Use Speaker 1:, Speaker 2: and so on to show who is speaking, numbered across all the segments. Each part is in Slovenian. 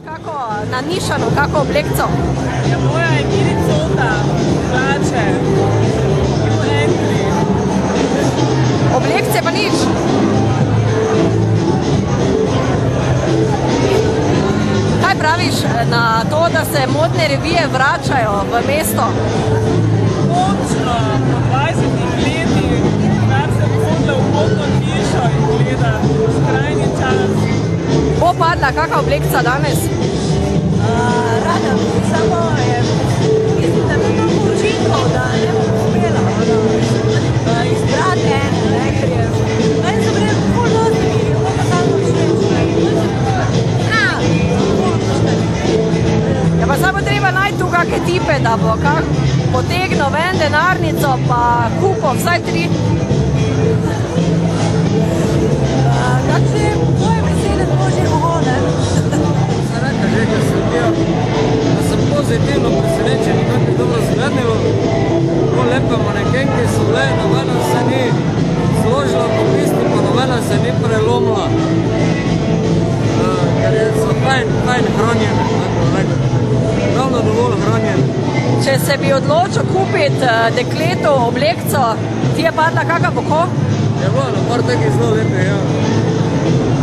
Speaker 1: Kako nanišano, kako oblekco?
Speaker 2: Ja, moja je miricota, hlače, entry.
Speaker 1: Oblekce pa nič? Kaj praviš na to, da se modne revije vračajo v mesto?
Speaker 2: Končno, po 20 letih, kar sem hodila v modno hišo in gleda, skrajni čas.
Speaker 1: Bo padla kakva oblekca danes?
Speaker 3: Rada bi, samo je, mislim, da bi imamo učinkov, da ne bom uspela izbrati ene, ne, ker je, meni so bile ful dosti miri, pa samo všečne.
Speaker 1: Ja, pa samo treba najti tu kakve tipe, da bo potegnil ven denarnico, pa kupo vsaj 3.
Speaker 3: Kakšne tvoje besede božje ohone?
Speaker 4: Reka že, ker sem bil, da sem pozitivno presenečen, kako je dobro zglednilo. Tako lepe manekenke so bile, nobena se ni zložila po pisti, pa nobena se ni prelomila. Ker so fajn hranjene, tako rekel. Ravno dovolj hranjene.
Speaker 1: Če se bi odločil kupiti dekletu oblekco, ti je padla kakva boko?
Speaker 4: Je bilo na par takih zelo lepe, ja.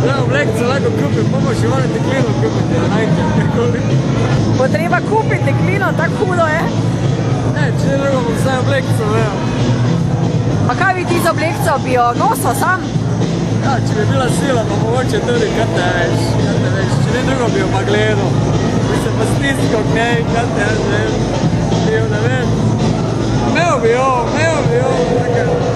Speaker 4: Ja, oblekce lahko kupim, pa še malo deklino kupiti, da najte nekoli.
Speaker 1: Bo treba kupiti deklino, tako hudo je?
Speaker 4: Ne, če ne drugo bom vsaj oblekco, ja.
Speaker 1: Pa kaj bi ti z oblekco, bi jo nosil sam?
Speaker 4: Ja, če bi bila sila, pa mogoče tudi, kaj te veš, če ne drugo bi jo pa gledal. Bi se pa stiskal k njej, kaj te veš, ne vem. Imel bi jo, tako.